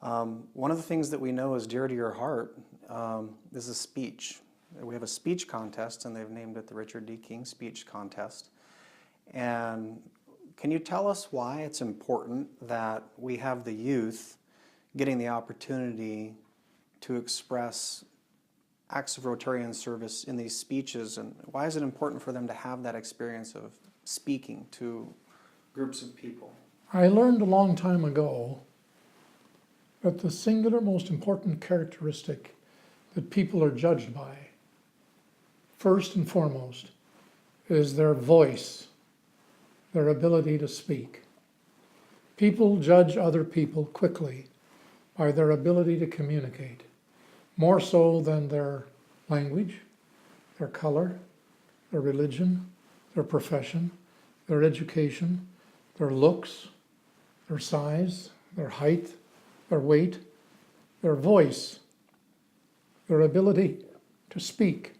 One of the things that we know is dear to your heart is a speech. We have a speech contest, and they've named it the Richard D. King Speech Contest. And can you tell us why it's important that we have the youth getting the opportunity to express acts of Rotarian service in these speeches, and why is it important for them to have that experience of speaking to groups of people? I learned a long time ago that the singular most important characteristic that people are judged by, first and foremost, is their voice, their ability to speak. People judge other people quickly by their ability to communicate, more so than their language, their color, their religion, their profession, their education, their looks, their size, their height, their weight, their voice, their ability to speak.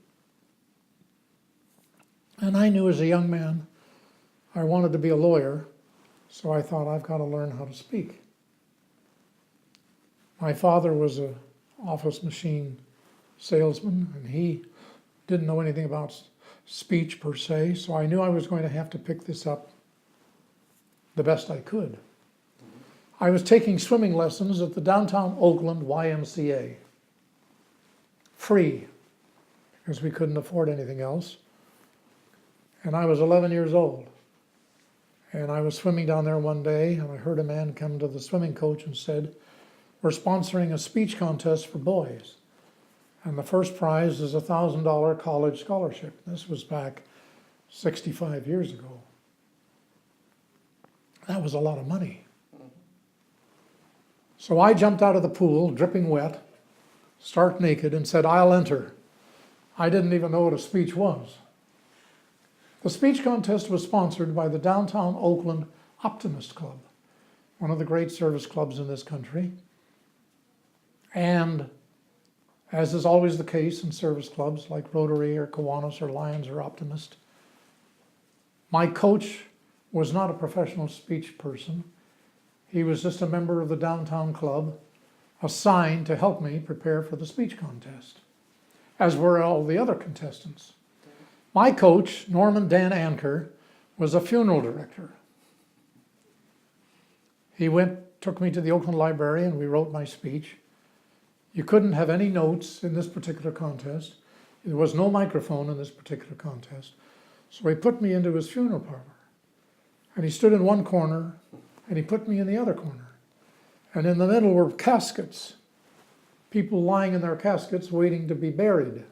And I knew as a young man I wanted to be a lawyer, so I thought I've got to learn how to speak. My father was an office machine salesman, and he didn't know anything about speech per se, so I knew I was going to have to pick this up the best I could. I was taking swimming lessons at the downtown Oakland YMCA, free, because we couldn't afford anything else. And I was 11 years old. And I was swimming down there one day, and I heard a man come to the swimming coach and said, "We're sponsoring a speech contest for boys. And the first prize is a $1,000 college scholarship." This was back 65 years ago. That was a lot of money. So I jumped out of the pool, dripping wet, stark naked, and said, "I'll enter." I didn't even know what a speech was. The speech contest was sponsored by the Downtown Oakland Optimist Club, one of the great service clubs in this country. And as is always the case in service clubs like Rotary or Kiwanis or Lions or Optimist, my coach was not a professional speech person. He was just a member of the downtown club assigned to help me prepare for the speech contest, as were all the other contestants. My coach, Norman Dan Anker, was a funeral director. He took me to the Oakland Library, and we wrote my speech. You couldn't have any notes in this particular contest. There was no microphone in this particular contest. So he put me into his funeral parlor. And he stood in one corner, and he put me in the other corner. And in the middle were caskets, people lying in their caskets waiting to be buried.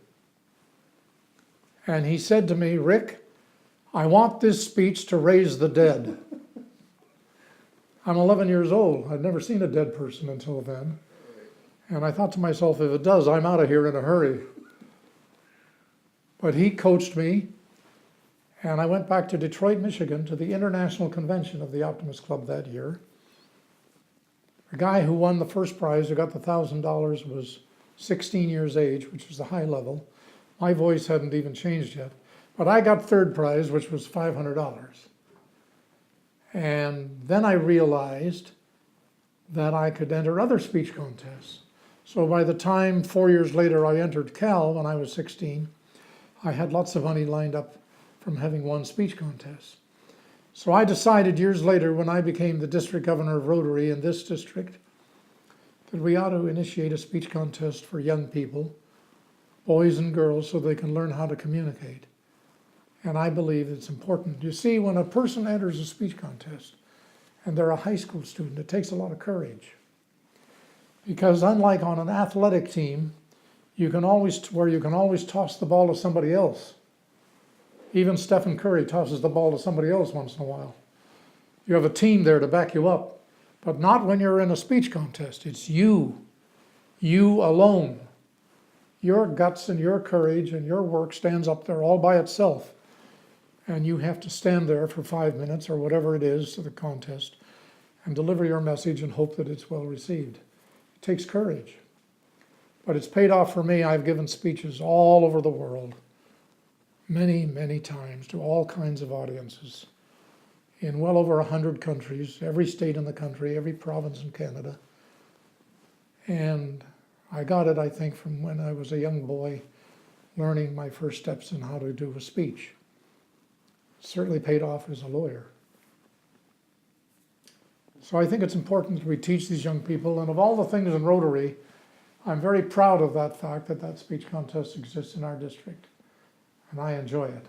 And he said to me, "Rick, I want this speech to raise the dead." I'm 11 years old. I'd never seen a dead person until then. And I thought to myself, if it does, I'm out of here in a hurry. But he coached me, and I went back to Detroit, Michigan, to the International Convention of the Optimist Club that year. The guy who won the first prize, who got the $1,000, was 16 years age, which was the high level. My voice hadn't even changed yet. But I got third prize, which was $500. And then I realized that I could enter other speech contests. So by the time 4 years later I entered Cal when I was 16, I had lots of money lined up from having won speech contests. So I decided years later, when I became the district governor of Rotary in this district, that we ought to initiate a speech contest for young people, boys and girls, so they can learn how to communicate. And I believe it's important. You see, when a person enters a speech contest and they're a high school student, it takes a lot of courage. Because unlike on an athletic team, you can always toss the ball to somebody else. Even Stephen Curry tosses the ball to somebody else once in a while. You have a team there to back you up, but not when you're in a speech contest. It's you alone. Your guts and your courage and your work stands up there all by itself. And you have to stand there for 5 minutes or whatever it is to the contest and deliver your message and hope that it's well received. It takes courage. But it's paid off for me. I've given speeches all over the world, many, many times, to all kinds of audiences in well over 100 countries, every state in the country, every province in Canada. And I got it, I think, from when I was a young boy, learning my first steps in how to do a speech. Certainly paid off as a lawyer. So I think it's important that we teach these young people, and of all the things in Rotary, I'm very proud of that fact that that speech contest exists in our district, and I enjoy it.